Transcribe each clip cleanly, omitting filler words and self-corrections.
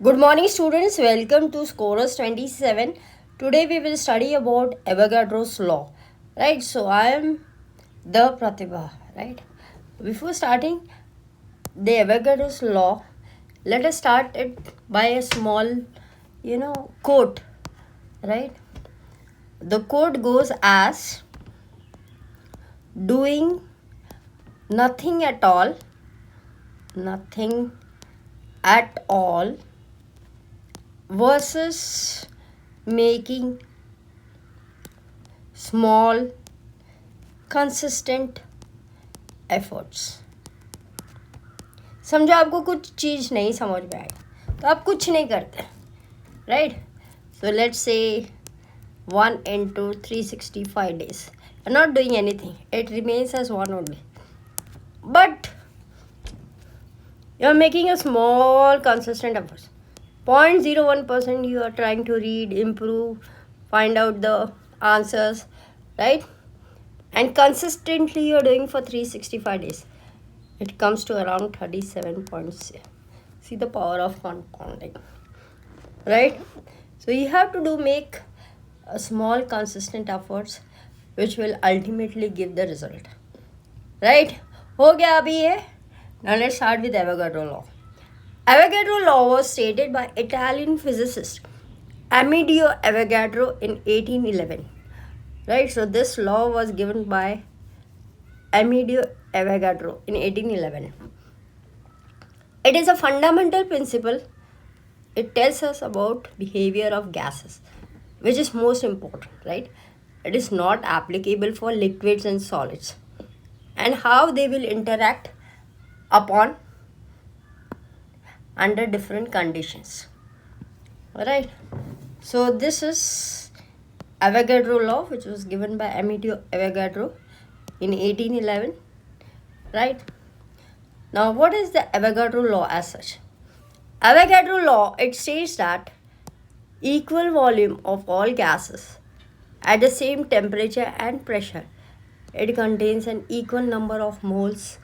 Good morning, students. Welcome to Scorers 27. Today we will study about Avogadros law. Right? So I am the Pratibha. Right? Before starting the Avogadros law, let us start it by a small, quote. Right? The quote goes as doing nothing at all, nothing at all versus making small consistent efforts. समझो आपको कुछ चीज़ नहीं समझ में आई तो आप कुछ नहीं करते, right? So let's say 1 into 365 days you're not doing anything, it remains as one only, but you're making a small consistent efforts. 0.01% you are trying to read, improve, find out the answers, right? And consistently you're doing for 365 days, it comes to around 37 points. See the power of compounding, right? So you have to make a small consistent efforts which will ultimately give the result, right? हो गया अभी ये. Now let's start with Avogadro law. Avogadro law was stated by Italian physicist Amedeo Avogadro in 1811. Right, so this law was given by Amedeo Avogadro in 1811. It is a fundamental principle. It tells us about behavior of gases, which is most important, right? It is not applicable for liquids and solids and how they will interact upon under different conditions. Alright, so this is Avogadro law, which was given by Amedeo Avogadro in 1811, right? Now what is the Avogadro law as such? Avogadro law, it states that equal volume of all gases at the same temperature and pressure, it contains an equal number of moles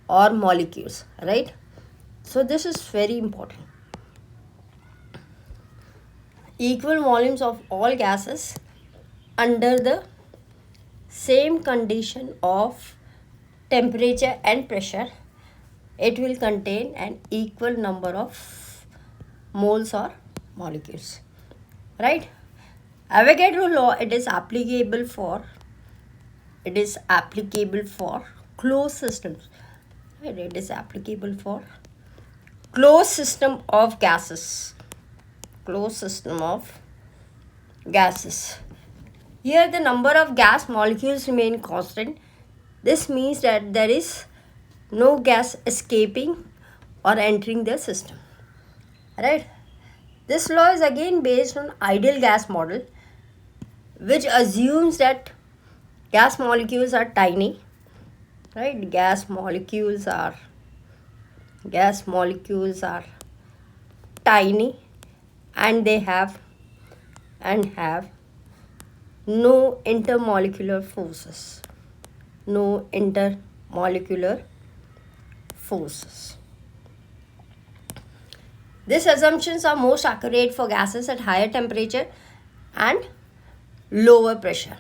or molecules, right? So this is very important. Equal volumes of all gases under the same condition of temperature and pressure, it will contain an equal number of moles or molecules, right? Avogadro law, it is applicable for closed systems, right? It is applicable for closed system of gases. Here the number of gas molecules remain constant. This means that there is no gas escaping or entering the system, right? This law is again based on ideal gas model, which assumes that gas molecules are tiny, right? Gas molecules are tiny and they have no intermolecular forces. These assumptions are most accurate for gases at higher temperature and lower pressure.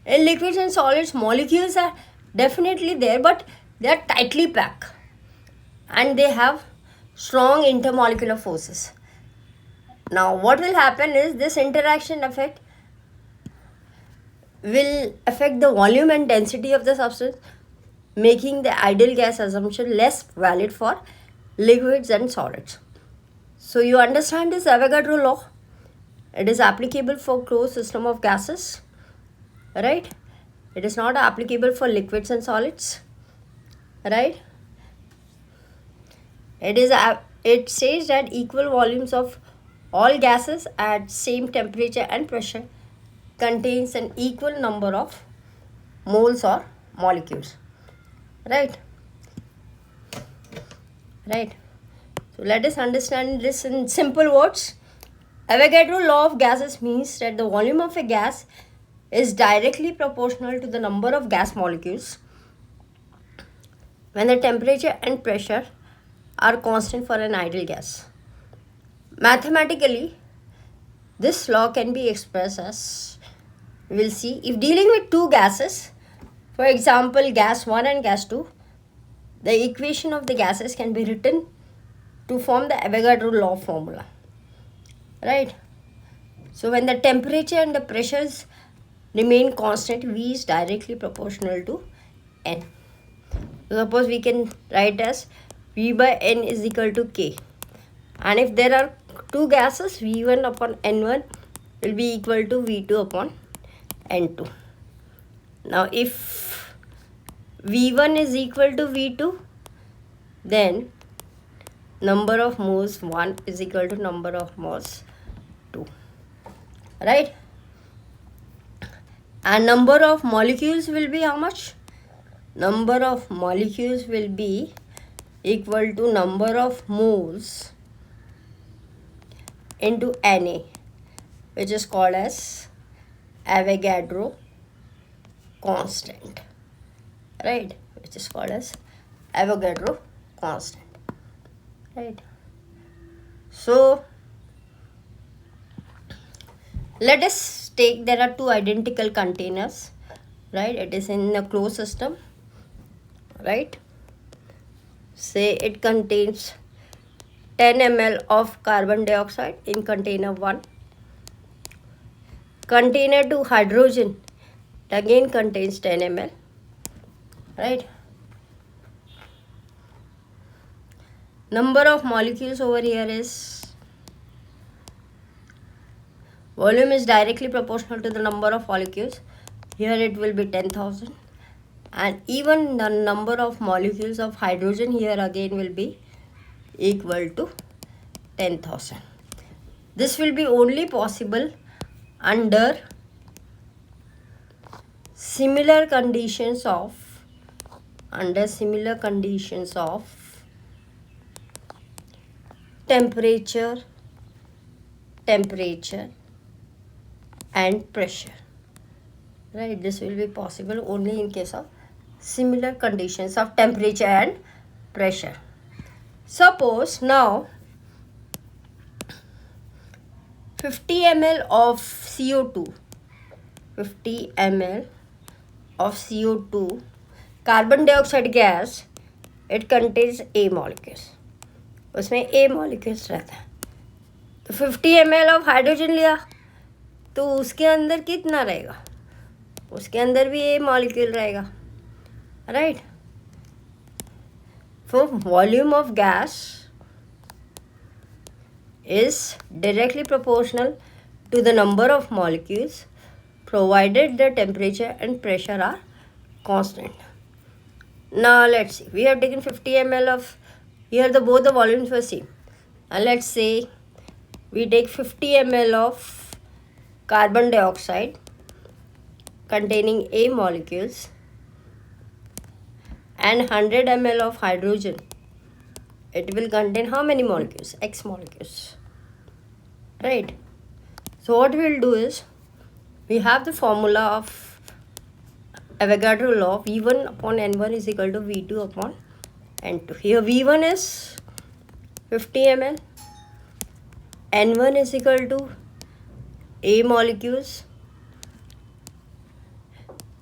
In liquids and solids, molecules are definitely there, but they are tightly packed and they have strong intermolecular forces. Now what will happen is this interaction effect will affect the volume and density of the substance, making the ideal gas assumption less valid for liquids and solids. So you understand this Avogadro law? It is applicable for closed system of gases, right? It is not applicable for liquids and solids, right? It says that equal volumes of all gases at same temperature and pressure contains an equal number of moles or molecules, right? So let us understand this in simple words. Avogadro law of gases means that the volume of a gas is directly proportional to the number of gas molecules when the temperature and pressure are constant for an ideal gas. Mathematically, this law can be expressed as, we'll see, if dealing with two gases, for example gas 1 and gas 2, the equation of the gases can be written to form the Avogadro law formula, right? So when the temperature and the pressures remain constant, V is directly proportional to N. So suppose we can write as V by N is equal to K. And if there are two gases, V1 upon N1 will be equal to V2 upon N2. Now if V1 is equal to V2, then number of moles 1 is equal to number of moles 2, right? And number of molecules will be how much? Number of molecules will be equal to number of moles into Na, which is called as Avogadro constant, right? Which is called as Avogadro constant, right? So let us take, there are two identical containers, right? It is in a closed system, right? Say it contains 10 ml of carbon dioxide in container 1. Container 2 hydrogen, it again contains 10 ml, right? Number of molecules over here is, volume is directly proportional to the number of molecules. Here it will be 10,000. And even the number of molecules of hydrogen here again will be equal to 10,000. This will be only possible under similar conditions of temperature and pressure, right? This will be possible only in case of similar conditions of temperature and pressure. Suppose now 50 ml of CO2, 50 ml of CO2 carbon dioxide gas, it contains A molecules, उसमें A molecules रहता है. तो 50 ml of hydrogen लिया तो उसके अंदर कितना रहेगा? उसके अंदर भी A molecule रहेगा, right? So volume of gas is directly proportional to the number of molecules provided the temperature and pressure are constant. Now let's see, we have taken 50 ml of, here both the volumes were same, and let's say we take 50 ml of carbon dioxide containing A molecules and 100 ml of hydrogen. It will contain how many molecules? X molecules, right? So what we will do is, we have the formula of Avogadro law, V1 upon N1 is equal to V2 upon N2. Here V1 is 50 ml, N1 is equal to A molecules,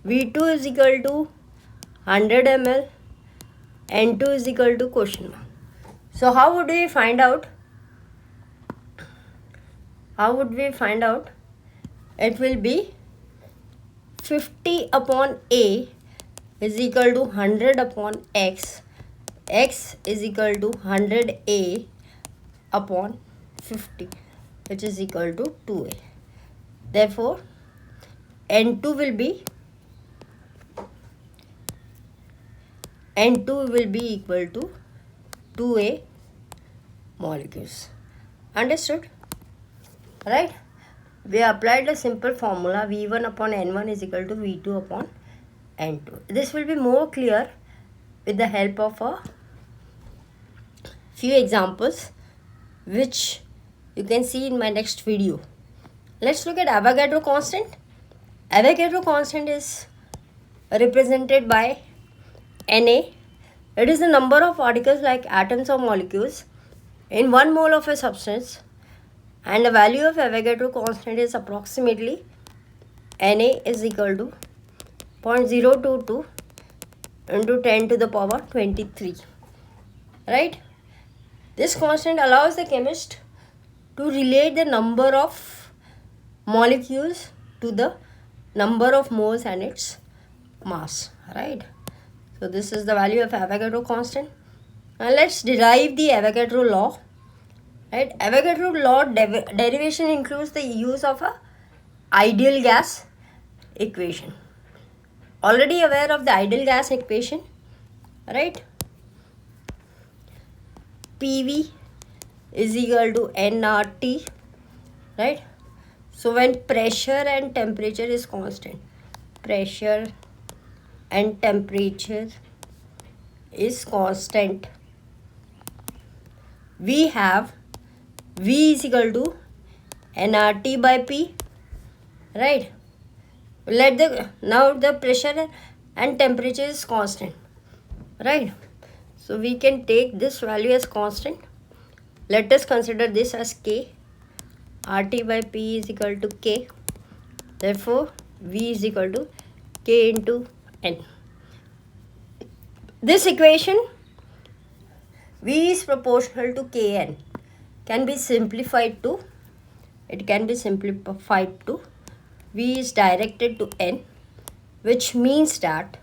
V2 is equal to 100 ml, N2 is equal to question mark. So how would we find out? It will be 50 upon A is equal to 100 upon X. X is equal to 100A upon 50, which is equal to 2A. Therefore, N2 will be equal to 2A molecules. Understood? Right? We applied a simple formula, V1 upon N1 is equal to V2 upon N2. This will be more clear with the help of a few examples which you can see in my next video. Let's look at Avogadro constant. Avogadro constant is represented by Na. It is the number of particles like atoms or molecules in 1 mole of a substance and the value of Avogadro constant is approximately Na is equal to 0.022 into 10 to the power 23, right? This constant allows the chemist to relate the number of molecules to the number of moles and its mass, right? So this is the value of Avogadro constant. Now let's derive the Avogadro law, right? Avogadro law derivation includes the use of a ideal gas equation. Already aware of the ideal gas equation, right? PV is equal to nRT, right? So when pressure and temperature is constant, pressure and temperature is constant, we have V is equal to nRT by P, right? Now the pressure and temperature is constant, right? So we can take this value as constant. Let us consider this as K. RT by P is equal to K. Therefore, V is equal to K into N. This equation, V is proportional to Kn, can be simplified to, V is directed to N, which means that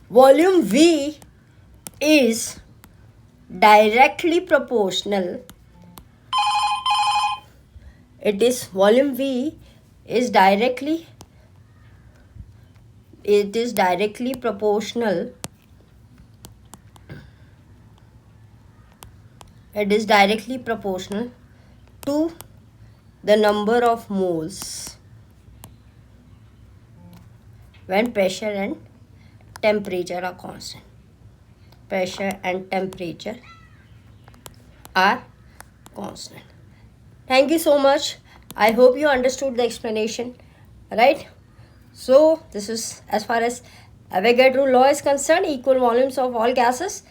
volume V is directly proportional. Volume V is directly proportional. It is directly proportional to the number of moles when pressure and temperature are constant. Pressure and temperature are constant. Thank you so much. I hope you understood the explanation, right? So this is as far as Avogadro law is concerned. Equal volumes of all gases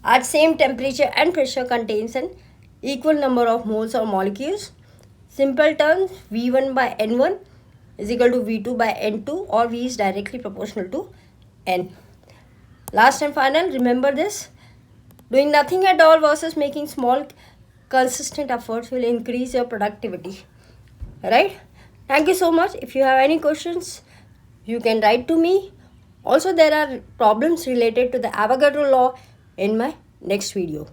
at same temperature and pressure contains an equal number of moles or molecules. Simple terms, V1 by N1 is equal to V2 by N2, or V is directly proportional to N. Last and final, remember this: doing nothing at all versus making small consistent efforts will increase your productivity, right? Thank you so much. If you have any questions, you can write to me. Also, there are problems related to the Avogadro law in my next video.